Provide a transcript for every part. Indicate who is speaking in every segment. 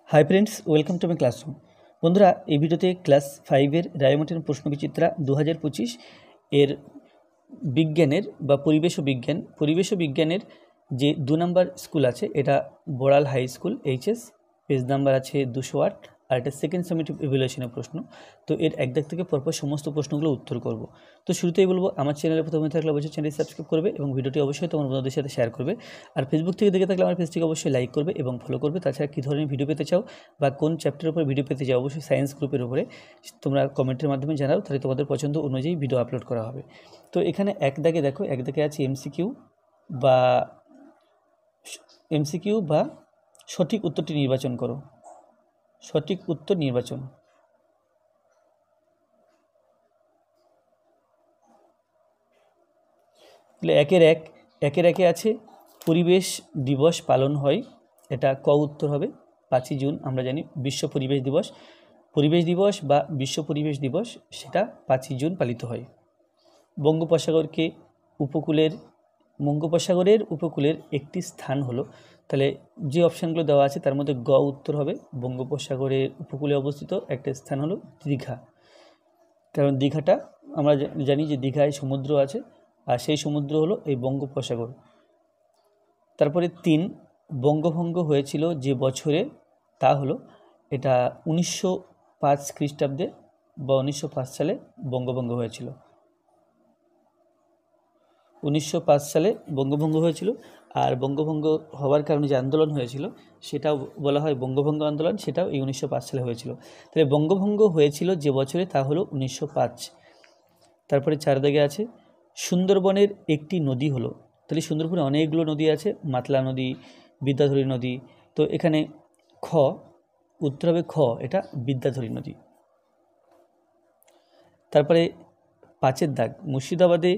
Speaker 1: Hi friends, welcome to my classroom. বন্ধুরা, এই ভিডিওতে ক্লাস 5-এর রায়মার্টিন প্রশ্নবিচিত্রা 2025 এর বিজ্ঞানের বা পরিবেশ ও বিজ্ঞানের যে 2 নম্বর স্কুল আছে, এটা Boral high school HS, page number আছে 208, আর এটা সেকেন্ড সামেটিভ ইভ্যালুয়েশনের প্রশ্ন। তো এর এক দাগ থেকে পরপর সমস্ত প্রশ্নগুলো উত্তর করব। তো শুরুতেই বলবো, আমার চ্যানেলে প্রথমে থাকলে অবশ্যই চ্যানেলটি সাবস্ক্রাইব করবে এবং ভিডিওটি অবশ্যই তোমার বন্ধুদের সাথে শেয়ার করবে। আর ফেসবুক থেকে দেখে থাকলে আমার পেজটিকে অবশ্যই লাইক করবে এবং ফলো করবে। তাছাড়া কী ধরনের ভিডিও পেতে চাও বা কোন চ্যাপ্টারের উপরে ভিডিও পেতে চাও, অবশ্যই সায়েন্স গ্রুপের উপরে তোমরা কমেন্টের মাধ্যমে জানাও, তাহলে তোমাদের পছন্দ অনুযায়ী ভিডিও আপলোড করা হবে। তো এখানে এক দাগে দেখো, এক দাগে আছে এমসিকিউ বা সঠিক উত্তরটি নির্বাচন করো। সঠিক উত্তর নির্বাচন। তাহলে একের একে আছে পরিবেশ দিবস পালন হয়, এটা ক উত্তর হবে। 5ই জুন আমরা জানি বিশ্ব পরিবেশ দিবস। পরিবেশ দিবস বা বিশ্ব পরিবেশ দিবস সেটা 5ই জুন পালিত হয়। বঙ্গোপসাগরের উপকূলের একটি স্থান হলো, তাহলে যে অপশানগুলো দেওয়া আছে তার মধ্যে গ উত্তর হবে। বঙ্গোপসাগরের উপকূলে অবস্থিত একটা স্থান হলো দীঘা, কারণ দীঘাটা আমরা জানি যে দীঘায় সমুদ্র আছে, আর সেই সমুদ্র হলো এই বঙ্গোপসাগর। তারপরে 3, বঙ্গভঙ্গ হয়েছিল যে বছরে, তা হলো এটা 1905 খ্রিস্টাব্দে বা 1905 সালে বঙ্গভঙ্গ হয়েছিল। 1905 সালে বঙ্গভঙ্গ হয়েছিল। আর বঙ্গভঙ্গ হওয়ার কারণে যে আন্দোলন হয়েছিল সেটাও বলা হয় বঙ্গভঙ্গ আন্দোলন, সেটাও এই 1905 সালে হয়েছিল। তাহলে বঙ্গভঙ্গ হয়েছিল যে বছরে, তা হলো 1905। তারপরে 4 দাগে আছে সুন্দরবনের একটি নদী হলো, তাহলে সুন্দরবনে অনেকগুলো নদী আছে, মাতলা নদী, বিদ্যাধরী নদী। তো এখানে খ উত্তর হবে খ, এটা বিদ্যাধরী নদী। তারপরে 5 দাগ, মুর্শিদাবাদে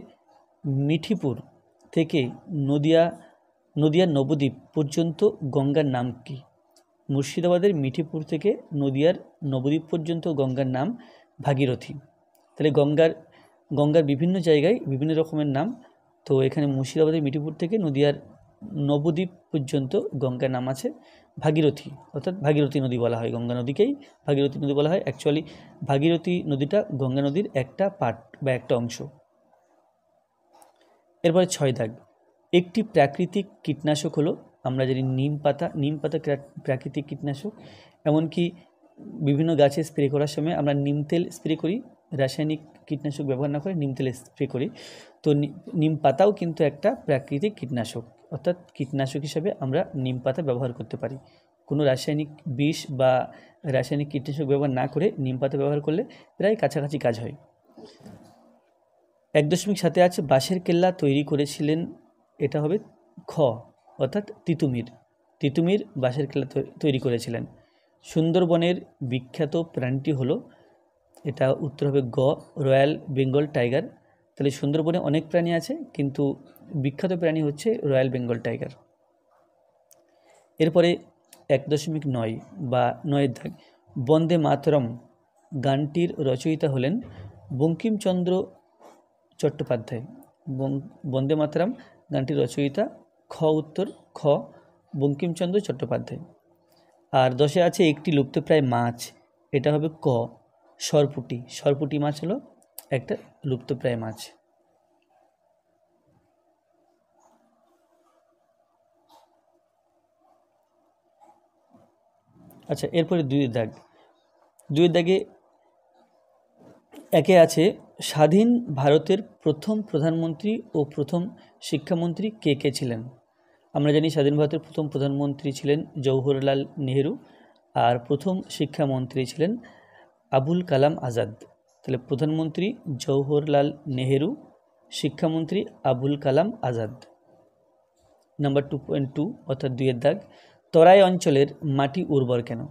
Speaker 1: মিঠিপুর থেকে নদিয়ার নবদ্বীপ পর্যন্ত গঙ্গার নাম কি? মুর্শিদাবাদের মিঠিপুর থেকে নদিয়ার নবদ্বীপ পর্যন্ত গঙ্গার নাম ভাগীরথী। তাহলে গঙ্গার বিভিন্ন জায়গায় বিভিন্ন রকমের নাম। তো এখানে মুর্শিদাবাদের মিঠিপুর থেকে নদিয়ার নবদ্বীপ পর্যন্ত গঙ্গার নাম আছে ভাগীরথী, অর্থাৎ ভাগীরথী নদী বলা হয়। গঙ্গা নদীকেই ভাগীরথী নদী বলা হয়। অ্যাকচুয়ালি ভাগীরথী নদীটা গঙ্গা নদীর একটা পার্ট বা একটা অংশ। এরপরে 6 দাগ, একটি প্রাকৃতিক কীটনাশক হলো, আমরা জানি নিম পাতা প্রাকৃতিক কীটনাশক। এমনকি বিভিন্ন গাছে স্প্রে করার সময় আমরা নিম তেল স্প্রে করি, রাসায়নিক কীটনাশক ব্যবহার না করে নিম তেল স্প্রে করি। তো নিম পাতাও কিন্তু একটা প্রাকৃতিক কীটনাশক, অর্থাৎ কীটনাশক হিসাবে আমরা নিম পাতা ব্যবহার করতে পারি। কোনো রাসায়নিক বিষ বা রাসায়নিক কীটনাশক ব্যবহার না করে নিম পাতা ব্যবহার করলে প্রায় কাছাকাছি কাজ হয়। 1.7 আছে বাঁশের কেল্লা তৈরি করেছিলেন, এটা হবে খ, অর্থাৎ তিতুমির বাঁশের কেল্লা তৈরি করেছিলেন। সুন্দরবনের বিখ্যাত প্রাণীটি হলো, এটা উত্তর হবে গ, রয়্যাল বেঙ্গল টাইগার। তাহলে সুন্দরবনে অনেক প্রাণী আছে, কিন্তু বিখ্যাত প্রাণী হচ্ছে রয়্যাল বেঙ্গল টাইগার। এরপরে 1.9 বা 9 দাগ, বন্দে মাতরম গানটির রচয়িতা হলেন বঙ্কিমচন্দ্র চট্টোপাধ্যায়। বন্দে মাতরম গানটির রচয়িতা খ উত্তর, খ বঙ্কিমচন্দ্র চট্টোপাধ্যায়। আর 10 আছে একটি লুপ্তপ্রায় মাছ, এটা হবে ক, সরপুঁটি মাছ হলো একটা লুপ্তপ্রায় মাছ। আচ্ছা, এরপরে 2 দাগে একে আছে স্বাধীন ভারতের প্রথম প্রধানমন্ত্রী ও প্রথম শিক্ষামন্ত্রী কে ছিলেন? আমরা জানি স্বাধীন ভারতের প্রথম প্রধানমন্ত্রী ছিলেন জওহরলাল নেহেরু, আর প্রথম শিক্ষামন্ত্রী ছিলেন আবুল কালাম আজাদ। তাহলে প্রধানমন্ত্রী জওহরলাল নেহেরু, শিক্ষামন্ত্রী আবুল কালাম আজাদ। নাম্বার 2.2 অর্থাৎ 2 দাগ, তরাই অঞ্চলের মাটি উর্বর কেন?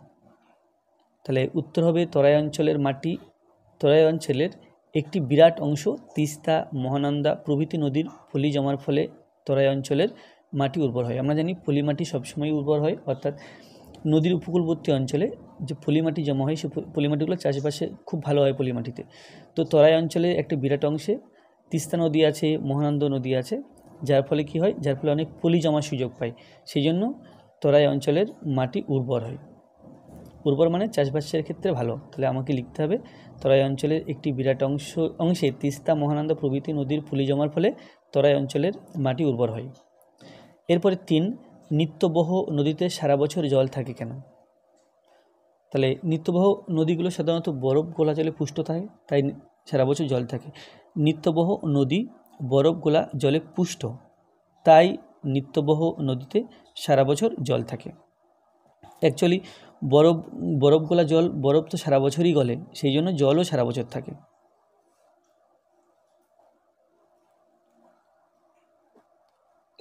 Speaker 1: তাহলে উত্তর হবে তরাই অঞ্চলের একটি বিরাট অংশ তিস্তা, মহানন্দা প্রভৃতি নদীর পলি জমার ফলে তরাই অঞ্চলের মাটি উর্বর হয়। আমরা জানি পলি মাটি সবসময় উর্বর হয়, অর্থাৎ নদীর উপকূলবর্তী অঞ্চলে যে পলি মাটি জমা হয়, সেই পলি মাটিগুলো চাষবাসে খুব ভালো হয় পলি মাটিতে। তো তরাই অঞ্চলের একটা বিরাট অংশে তিস্তা নদী আছে, মহানন্দা নদী আছে, যার ফলে কি হয়, অনেক পলি জমার সুযোগ পায়, সেই জন্য তরাই অঞ্চলের মাটি উর্বর হয়। উর্বর মানে চাষবাসের ক্ষেত্রে ভালো। তাহলে আমাকে লিখতে হবে তরাই অঞ্চলের একটি বিরাট অংশে তিস্তা, মহানন্দা প্রভৃতি নদীর পলি জমার ফলে তরাই অঞ্চলের মাটি উর্বর হয়। এরপরে 3, নিত্যবহ নদীতে সারা বছর জল থাকে কেন? তাহলে নিত্যবহ নদীগুলো সাধারণত বরফ গোলা জলে পুষ্ট থাকে, তাই সারা বছর জল থাকে। নিত্যবহ নদী বরফ গোলা জলে পুষ্ট, তাই নিত্যবহ নদীতে সারা বছর জল থাকে। অ্যাকচুয়ালি বরফ গোলা জল, বরফ তো সারা বছরই গলে, সেই জন্য জলও সারা বছর থাকে।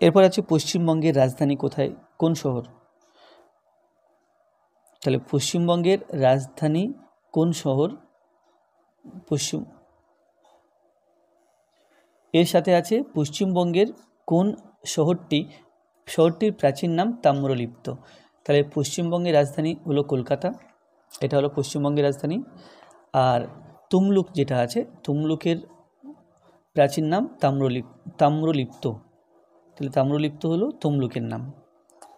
Speaker 1: এরপর আছে পশ্চিমবঙ্গের রাজধানী কোথায়, কোন শহর? তাহলে পশ্চিমবঙ্গের রাজধানী কোন শহর? এর সাথে আছে পশ্চিমবঙ্গের কোন শহরটির প্রাচীন নাম তাম্রলিপ্ত। তাহলে পশ্চিমবঙ্গের রাজধানী হলো কলকাতা, এটা হলো পশ্চিমবঙ্গের রাজধানী। আর তমলুক যেটা আছে, তমলুকের প্রাচীন নাম তাম্রলিপ্ত। তাহলে তাম্রলিপ্ত হলো তমলুকের নাম।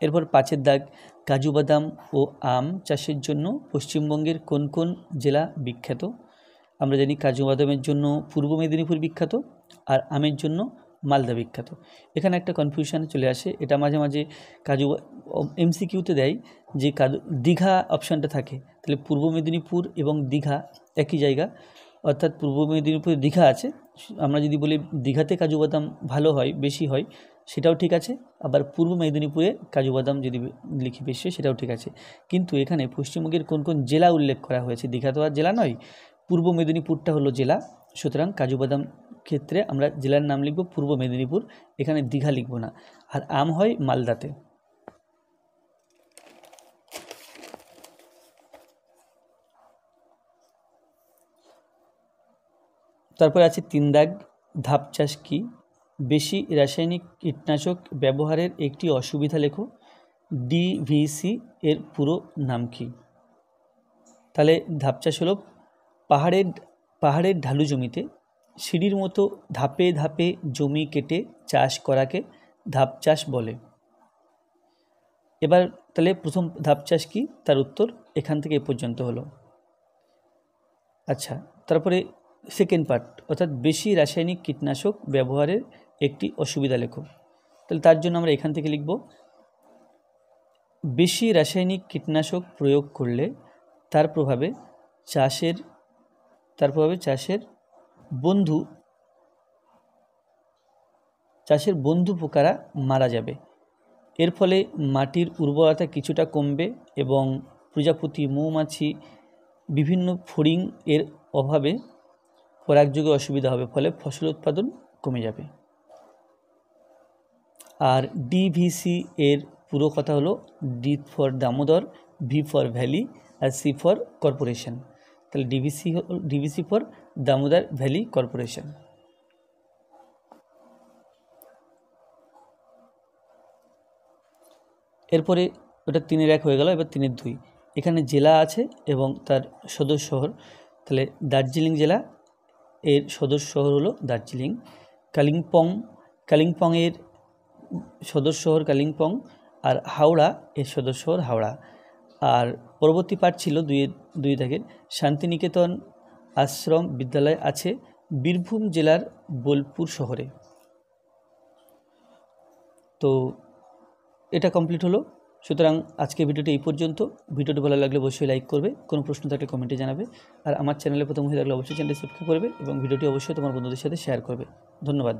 Speaker 1: এরপর 5 দাগ, কাজু বাদাম ও আম চাষের জন্য পশ্চিমবঙ্গের কোন কোন জেলা বিখ্যাত? আমরা জানি কাজু বাদামের জন্য পূর্ব মেদিনীপুর বিখ্যাত, আর আমের জন্য মালদা বিখ্যাত। এখানে একটা কনফিউশন চলে আসে, এটা মাঝে মাঝে এমসিকিউতে দেয় যে দীঘা অপশানটা থাকে, তাহলে পূর্ব মেদিনীপুর এবং দীঘা একই জায়গা, অর্থাৎ পূর্ব মেদিনীপুরে দীঘা আছে, আমরা যদি বলি দীঘাতে কাজু বাদাম ভালো হয়, বেশি হয়, সেটাও ঠিক আছে। আবার পূর্ব মেদিনীপুরে কাজু বাদাম যদি লিখি বেশি হয়, সেটাও ঠিক আছে। কিন্তু এখানে পশ্চিমবঙ্গের কোন কোন জেলা উল্লেখ করা হয়েছে, দীঘা তো আর জেলা নয়, পূর্ব মেদিনীপুরটা হলো জেলা, সুতরাং কাজু বাদাম ক্ষেত্রে আমরা জেলার নাম লিখব পূর্ব মেদিনীপুর, এখানে দীঘা লিখব না। আর আম হয় মালদাতে। তারপরে আছে 3 দাগ, ধাপ চাষ কি? বেশি রাসায়নিক কীটনাশক ব্যবহারের একটি অসুবিধা লেখো। ডিভিসি এর পুরো নাম কি? তাহলে ধাপ চাষ হলো পাহাড়ের ঢালু জমিতে সিঁড়ির মতো ধাপে ধাপে জমি কেটে চাষ করাকে ধাপ চাষ বলে। এবার তাহলে প্রথম ধাপ চাষ কি, তার উত্তর এখান থেকে এ পর্যন্ত হলো। আচ্ছা, তারপরে সেকেন্ড পার্ট, অর্থাৎ বেশি রাসায়নিক কীটনাশক ব্যবহারের একটি অসুবিধা লেখো। তাহলে তার জন্য আমরা এখান থেকে লিখব, বেশি রাসায়নিক কীটনাশক প্রয়োগ করলে তার প্রভাবে চাষের বন্ধু পোকারা মারা যাবে। এর ফলে মাটির উর্বরতা কিছুটা কমবে এবং প্রজাপতি, মৌমাছি, বিভিন্ন ফড়িং এর অভাবে পরাগযোগে অসুবিধা হবে, ফলে ফসল উৎপাদন কমে যাবে। আর ডিভিসি এর পুরো কথা হলো D for Damodar, V for valley, আর সি ফর কর্পোরেশন। তাহলে DVC for Damodar valley corporation. এরপরে ওটা 3-এর 1 হয়ে গেল, এবার 3-এর 2। এখানে জেলা আছে এবং তার সদর শহর। তাহলে দার্জিলিং জেলা, এর সদর শহর হলো দার্জিলিং। কালিম্পংয়ের সদর শহর কালিম্পং, আর হাওড়া এর সদর শহর হাওড়া। আর পরবর্তী পাঠ ছিল 2 দাগের, শান্তিনিকেতন আশ্রম বিদ্যালয় আছে বীরভূম জেলার বোলপুর শহরে। তো এটা কমপ্লিট হলো। সুতরাং আজকে ভিডিওটি এই পর্যন্ত। ভিডিওটি ভালো লাগলে অবশ্যই লাইক করবে, কোনো প্রশ্ন থাকলে কমেন্টে জানাবে, আর আমার চ্যানেলে প্রথম হয়ে থাকলে অবশ্যই চ্যানেলটি সাবস্ক্রাইব করবে এবং ভিডিওটি অবশ্যই তোমার বন্ধুদের সাথে শেয়ার করবে। ধন্যবাদ।